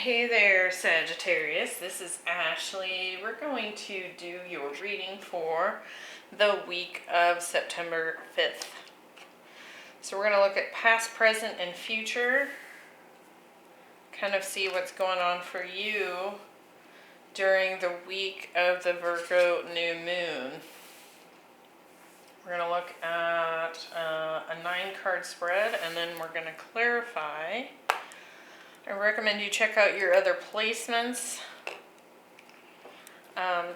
Hey there, Sagittarius. This is Ashley. We're going to do your reading for the week of September 5th. So we're going to look at past, present, and future. Kind of see what's going on for you during the week of the Virgo new moon. We're going to look at a 9-card spread, and then we're going to clarify. I recommend you check out your other placements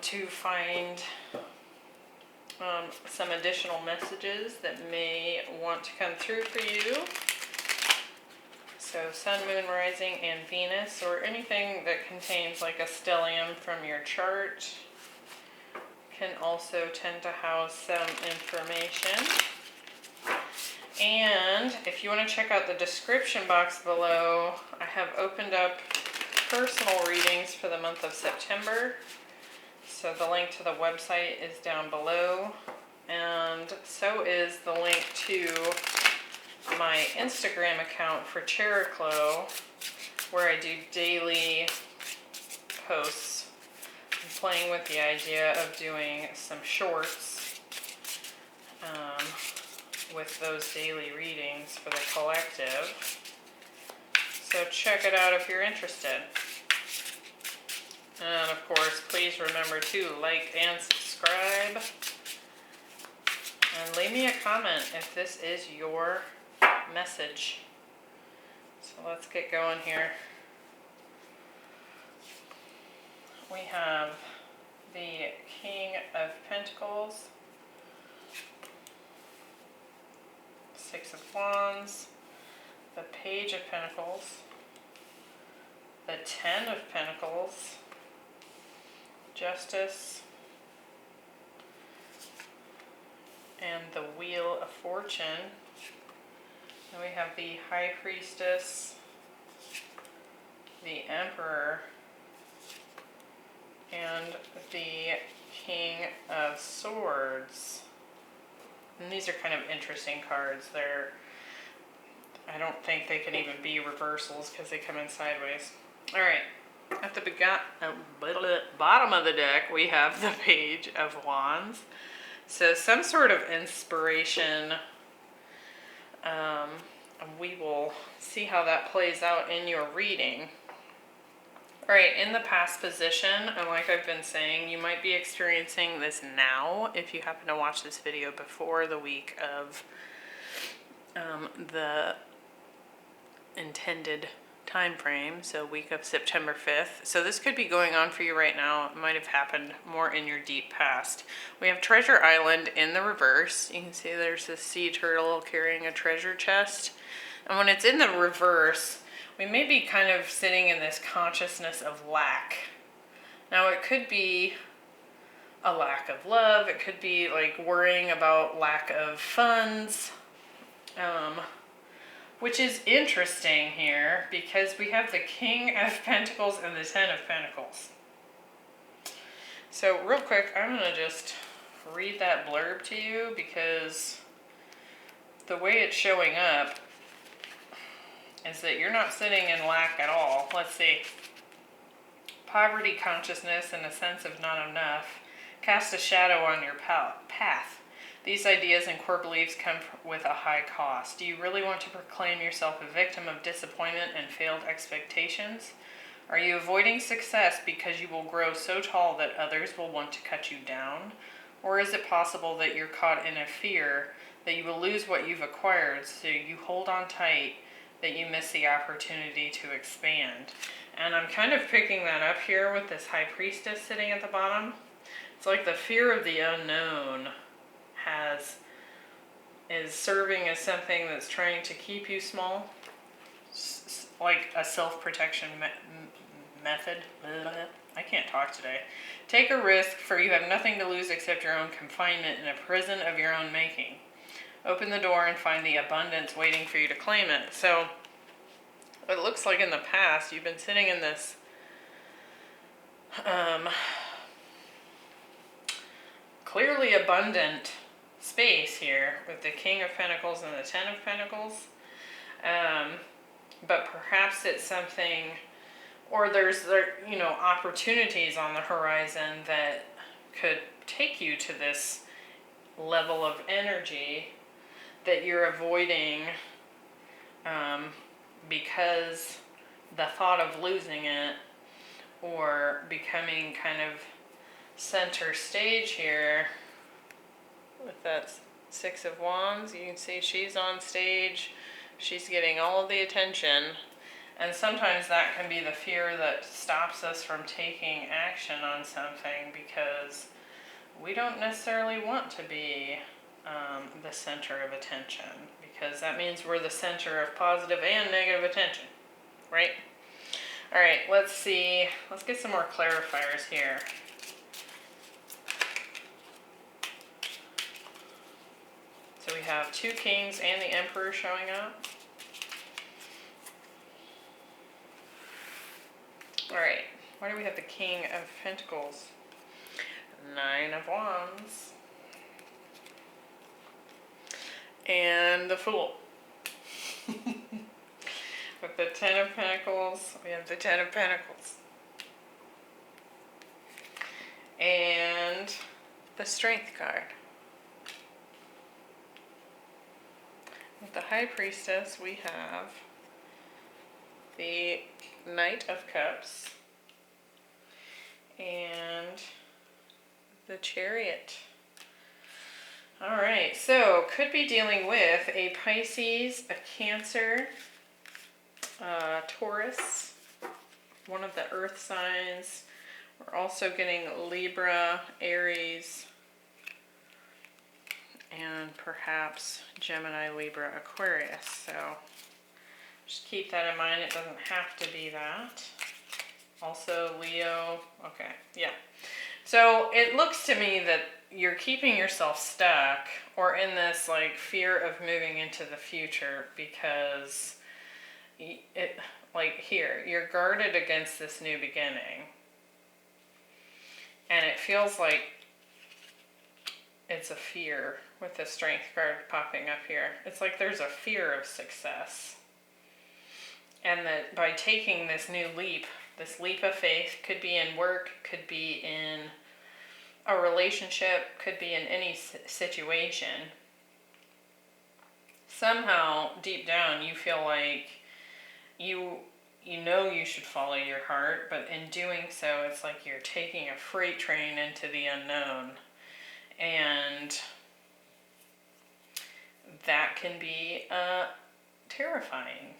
to find some additional messages that may want to come through for you. So Sun, Moon, Rising, and Venus, or anything that contains like a stellium from your chart, can also tend to house some information. And if you want to check out the description box below, I have opened up personal readings for the month of September. So the link to the website is down below, and so is the link to my Instagram account for Chericlo, where I do daily posts. I'm playing with the idea of doing some shorts with those daily readings for the collective. So check it out if you're interested. And of course, please remember to like and subscribe. And leave me a comment if this is your message. So let's get going here. We have the King of Pentacles, Six of Wands, the Page of Pentacles, the 10 of Pentacles, Justice, and the Wheel of Fortune. And we have the High Priestess, the Emperor, and the King of Swords. And these are kind of interesting cards. I don't think they can even be reversals because they come in sideways. Alright, at the bottom of the deck we have the Page of Wands. So some sort of inspiration. We will see how that plays out in your reading. Alright, in the past position, and like I've been saying, you might be experiencing this now if you happen to watch this video before the week of the intended time frame, so week of September 5th. So this could be going on for you right now. It might have happened more in your deep past. We have Treasure Island in the reverse. You can see there's this sea turtle carrying a treasure chest. And when it's in the reverse, we may be kind of sitting in this consciousness of lack. Now it could be a lack of love. It could be like worrying about lack of funds. Which is interesting here because we have the King of Pentacles and the 10 of Pentacles. So real quick, I'm going to just read that blurb to you because the way it's showing up is that you're not sitting in lack at all. Let's see. Poverty consciousness and a sense of not enough cast a shadow on your path. These ideas and core beliefs come with a high cost. Do you really want to proclaim yourself a victim of disappointment and failed expectations? Are you avoiding success because you will grow so tall that others will want to cut you down? Or is it possible that you're caught in a fear that you will lose what you've acquired, so you hold on tight, that you miss the opportunity to expand? And I'm kind of picking that up here with this High Priestess sitting at the bottom. It's like the fear of the unknown is serving as something that's trying to keep you small, like a self-protection method. I can't talk today. Take a risk, for you have nothing to lose except your own confinement in a prison of your own making. Open the door and find the abundance waiting for you to claim it. So it looks like in the past you've been sitting in this clearly abundant space here with the King of Pentacles and the 10 of Pentacles. But perhaps it's something or there's, you know, opportunities on the horizon that could take you to this level of energy that you're avoiding because the thought of losing it or becoming kind of center stage here with that Six of Wands. You can see she's on stage. She's getting all of the attention. And sometimes that can be the fear that stops us from taking action on something because we don't necessarily want to be the center of attention, because that means we're the center of positive and negative attention, right? All right, let's see. Let's get some more clarifiers here. So we have 2 kings and the emperor showing up. All right, why do we have the King of Pentacles? 9 of Wands. And the Fool. With the 10 of Pentacles, we have the 10 of Pentacles. And the Strength card. With the High Priestess, we have the Knight of Cups and the Chariot. All right, so could be dealing with a Pisces, a Cancer, Taurus, one of the earth signs. We're also getting Libra, Aries, and perhaps Gemini, Libra, Aquarius. So just keep that in mind. It doesn't have to be that. Also Leo. Okay, yeah. So it looks to me that you're keeping yourself stuck or in this like fear of moving into the future because it, like here, you're guarded against this new beginning. And it feels like it's a fear with the Strength card popping up here. It's like there's a fear of success. And that by taking this new leap, this leap of faith, could be in work, could be in a relationship, could be in any situation. Somehow, deep down, you feel like you know you should follow your heart, but in doing so, it's like you're taking a freight train into the unknown. And that can be terrifying,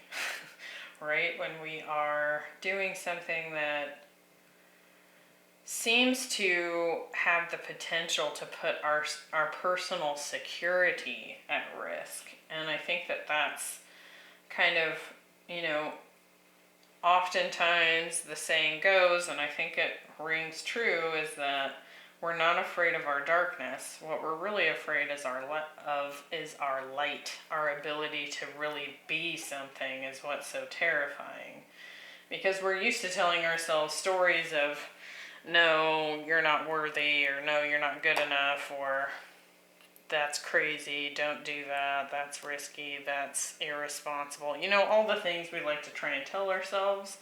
right? When we are doing something that seems to have the potential to put our personal security at risk. And I think that that's kind of, you know, oftentimes the saying goes, and I think it rings true, is that we're not afraid of our darkness. What we're really afraid is our light. Our ability to really be something is what's so terrifying. Because we're used to telling ourselves stories of, no, you're not worthy, or no, you're not good enough, or that's crazy, don't do that, that's risky, that's irresponsible. You know, all the things we like to try and tell ourselves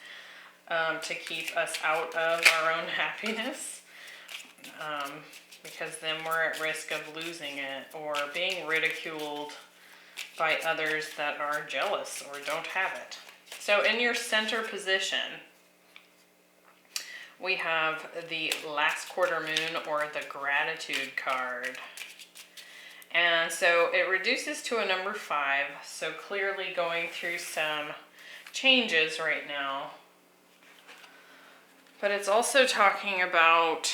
to keep us out of our own happiness. Because then we're at risk of losing it or being ridiculed by others that are jealous or don't have it. So in your center position, we have the last quarter moon or the gratitude card. And so it reduces to a number 5. So clearly going through some changes right now. But it's also talking about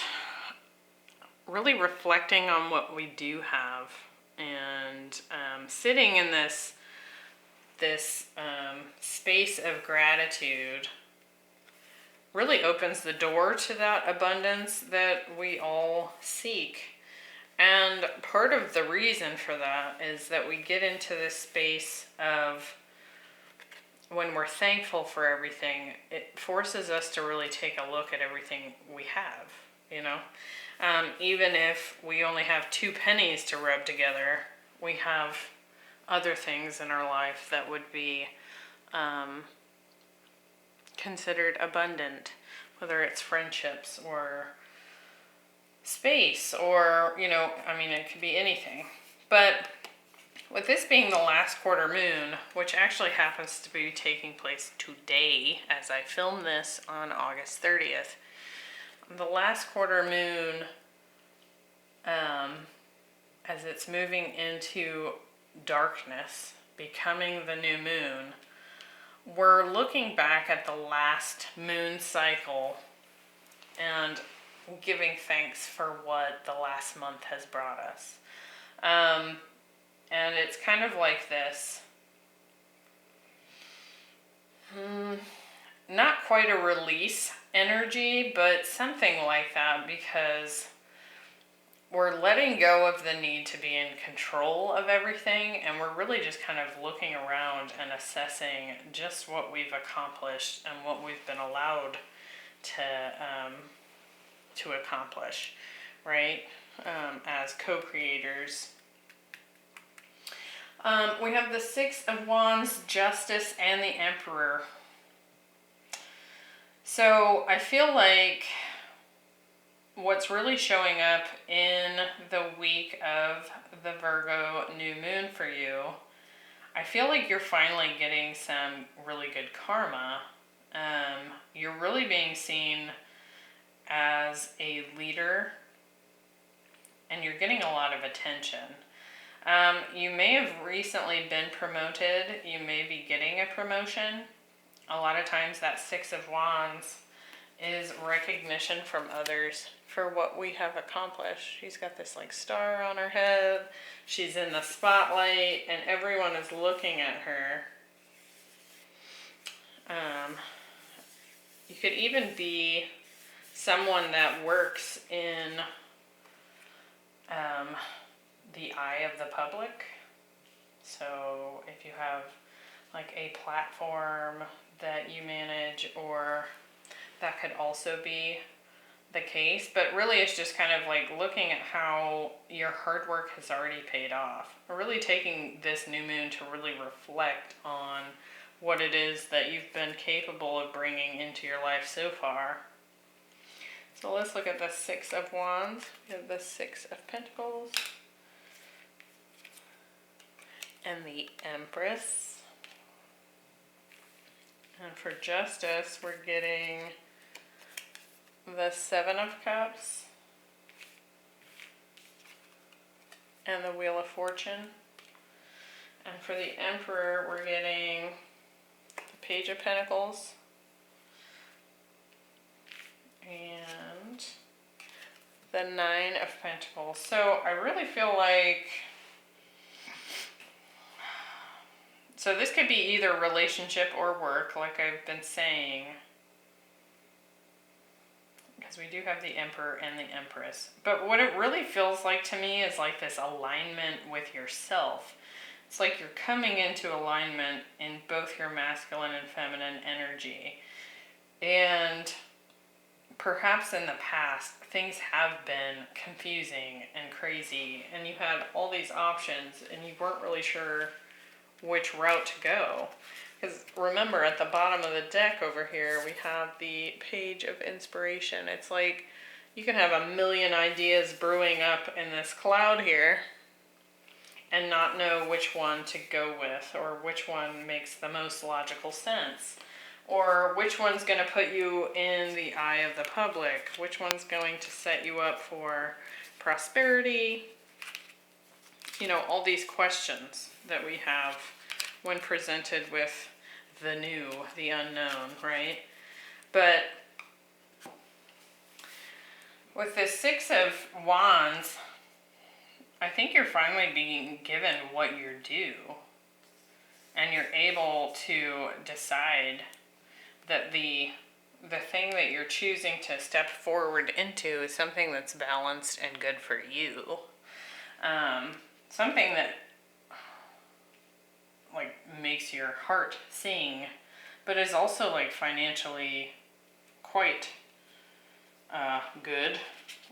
really reflecting on what we do have and sitting in this space of gratitude really opens the door to that abundance that we all seek. And part of the reason for that is that we get into this space of when we're thankful for everything, it forces us to really take a look at everything we have, you know? Even if we only have 2 pennies to rub together, we have other things in our life that would be considered abundant, whether it's friendships or space or, you know, I mean, it could be anything. But with this being the last quarter moon, which actually happens to be taking place today as I film this on August 30th, the last quarter moon, as it's moving into darkness, becoming the new moon, we're looking back at the last moon cycle and giving thanks for what the last month has brought us. And it's kind of like this, not quite a release energy, but something like that, because we're letting go of the need to be in control of everything, and we're really just kind of looking around and assessing just what we've accomplished and what we've been allowed to accomplish, right? As co-creators. We have the Six of Wands, Justice, and the Emperor. So I feel like what's really showing up in the week of the Virgo new moon for you, I feel like you're finally getting some really good karma. You're really being seen as a leader, and you're getting a lot of attention. You may have recently been promoted. You may be getting a promotion. A lot of times that Six of Wands is recognition from others for what we have accomplished. She's got this like star on her head. She's in the spotlight and everyone is looking at her. You could even be someone that works in the eye of the public. So if you have like a platform that you manage, or that could also be the case, but really it's just kind of like looking at how your hard work has already paid off. Really taking this new moon to really reflect on what it is that you've been capable of bringing into your life so far. So let's look at the Six of Wands. We have the Six of Pentacles and the Empress. And for Justice, we're getting the Seven of Cups and the Wheel of Fortune. And for the Emperor, we're getting the Page of Pentacles and the Nine of Pentacles. So I really feel like, so this could be either relationship or work, like I've been saying, because we do have the Emperor and the Empress. But what it really feels like to me is like this alignment with yourself. It's like you're coming into alignment in both your masculine and feminine energy. And perhaps in the past, things have been confusing and crazy, and you had all these options, and you weren't really sure which route to go. Because remember, at the bottom of the deck over here, we have the Page of Inspiration. It's like you can have a million ideas brewing up in this cloud here and not know which one to go with, or which one makes the most logical sense, or which one's going to put you in the eye of the public, which one's going to set you up for prosperity. You know, all these questions that we have when presented with the new, the unknown, right? But with this Six of Wands, I think you're finally being given what you're due, and you're able to decide that the thing that you're choosing to step forward into is something that's balanced and good for you. Something that like makes your heart sing, but is also like financially quite good.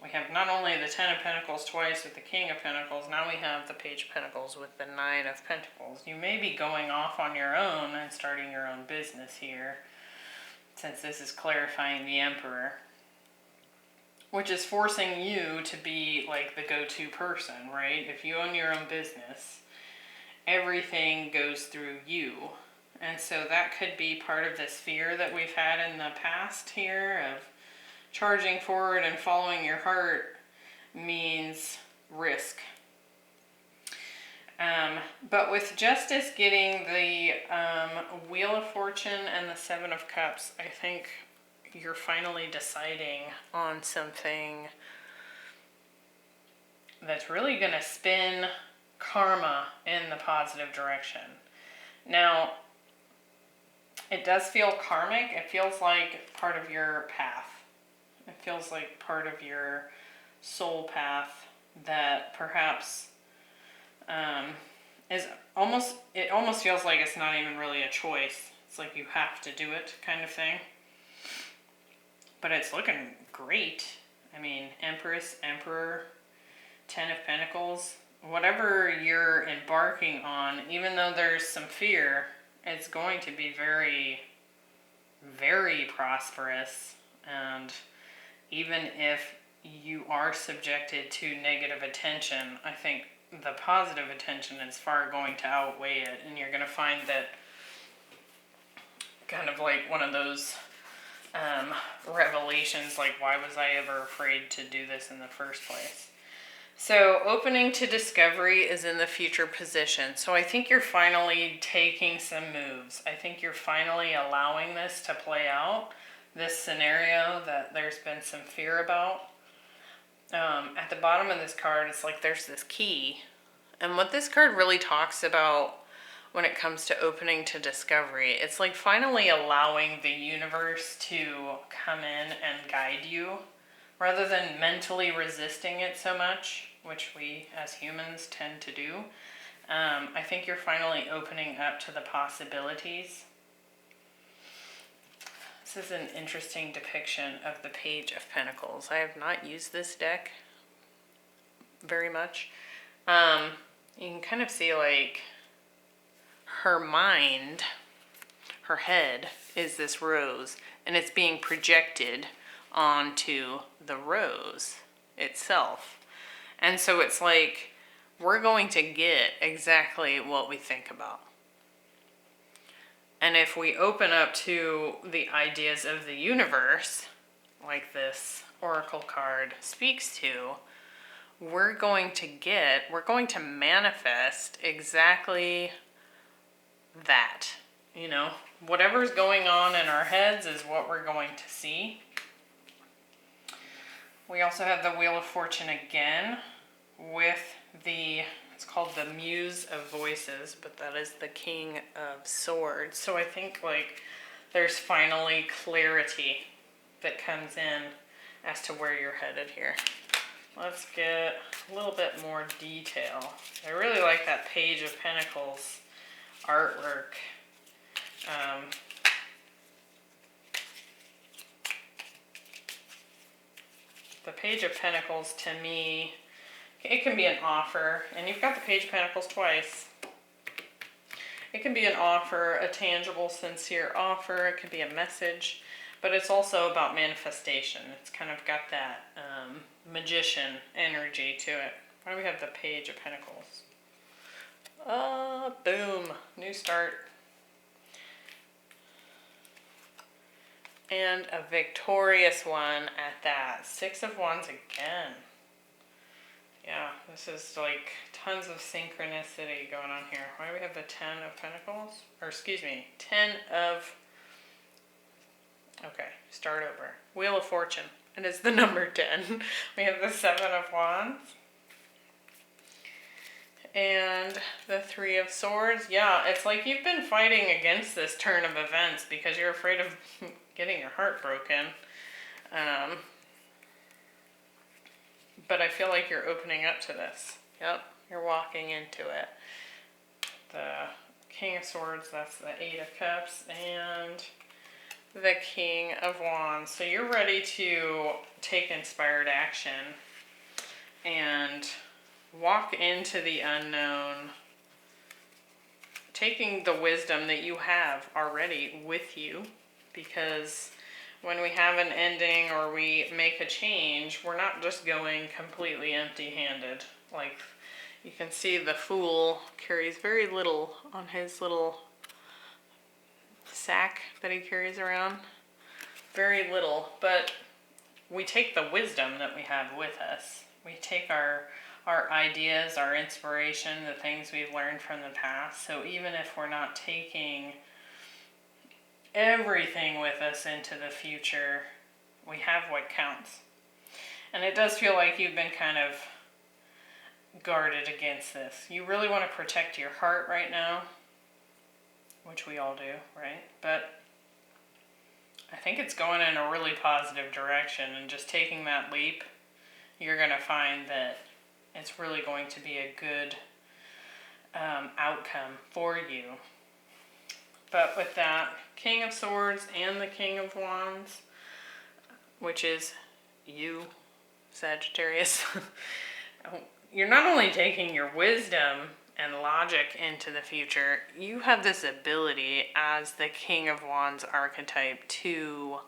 We have not only the Ten of Pentacles twice with the King of Pentacles, now we have the Page of Pentacles with the Nine of Pentacles. You may be going off on your own and starting your own business here. since this is clarifying the Emperor, which is forcing you to be like the go-to person, right? If you own your own business, everything goes through you. And so that could be part of this fear that we've had in the past here of charging forward and following your heart means risk. But with Justice getting the Wheel of Fortune and the Seven of Cups, I think you're finally deciding on something that's really going to spin karma in the positive direction. Now, it does feel karmic. It feels like part of your path. It feels like part of your soul path that perhaps is almost, it almost feels like it's not even really a choice. It's like you have to do it kind of thing. But it's looking great. I mean, Empress, Emperor, Ten of Pentacles, whatever you're embarking on, even though there's some fear, it's going to be very, very prosperous. And even if you are subjected to negative attention, I think the positive attention is far going to outweigh it. And you're going to find that kind of like one of those revelations, like, why was I ever afraid to do this in the first place? So opening to discovery is in the future position. So I think you're finally taking some moves. I think you're finally allowing this to play out, this scenario that there's been some fear about. At the bottom of this card, it's like there's this key. And what this card really talks about when it comes to opening to discovery, it's like finally allowing the universe to come in and guide you rather than mentally resisting it so much, which we as humans tend to do. I think you're finally opening up to the possibilities. This is an interesting depiction of the Page of Pentacles. I have not used this deck very much. You can kind of see like her mind, her head is this rose, and it's being projected onto the rose itself. And so it's like we're going to get exactly what we think about. And if we open up to the ideas of the universe, like this oracle card speaks to, we're going to manifest exactly that. You know, whatever's going on in our heads is what we're going to see. We also have the Wheel of Fortune again with the, it's called the Muse of Voices, but that is the King of Swords. So I think like there's finally clarity that comes in as to where you're headed here. Let's get a little bit more detail. I really like that Page of Pentacles artwork. The Page of Pentacles, to me, it can be an offer, and you've got the Page of Pentacles twice. It can be an offer, a tangible, sincere offer. It could be a message, but it's also about manifestation. It's kind of got that magician energy to it. Why do we have the Page of Pentacles? Boom, new start. And a victorious one at that. Six of Wands again. Yeah, this is like tons of synchronicity going on here. Why do we have the Ten of Pentacles? Or excuse me, okay, start over. Wheel of Fortune. And it's the number 10. We have the Seven of Wands. And the Three of Swords. Yeah, it's like you've been fighting against this turn of events because you're afraid of getting your heart broken. But I feel like you're opening up to this. Yep, you're walking into it. The King of Swords, that's the Eight of Cups, and the King of Wands. So you're ready to take inspired action and walk into the unknown, taking the wisdom that you have already with you, because when we have an ending or we make a change, we're not just going completely empty-handed. Like, you can see the Fool carries very little on his little sack that he carries around. Very little, but we take the wisdom that we have with us. We take our ideas, our inspiration, the things we've learned from the past. So even if we're not taking everything with us into the future, we have what counts. And it does feel like you've been kind of guarded against this. You really want to protect your heart right now, which we all do, right? But I think it's going in a really positive direction, and just taking that leap, you're going to find that it's really going to be a good outcome for you. But with that King of Swords and the King of Wands, which is you, Sagittarius, you're not only taking your wisdom and logic into the future, you have this ability as the King of Wands archetype to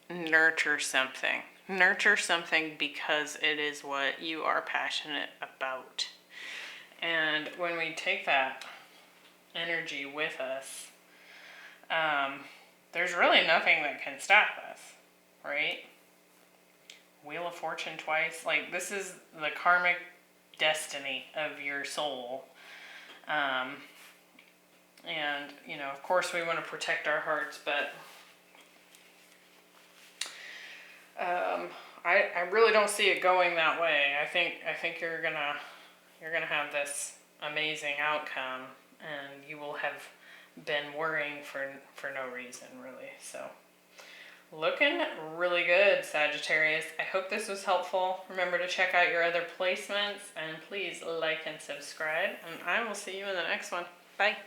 nurture something. Nurture something because it is what you are passionate about. And when we take that energy with us, there's really nothing that can stop us, right? Wheel of Fortune twice. Like, this is the karmic destiny of your soul. And, you know, of course we want to protect our hearts, but I really don't see it going that way. I think you're gonna have this amazing outcome, and you will have been worrying for no reason, really. So, looking really good, Sagittarius. I hope this was helpful. Remember to check out your other placements, and please like and subscribe, and I will see you in the next one. Bye.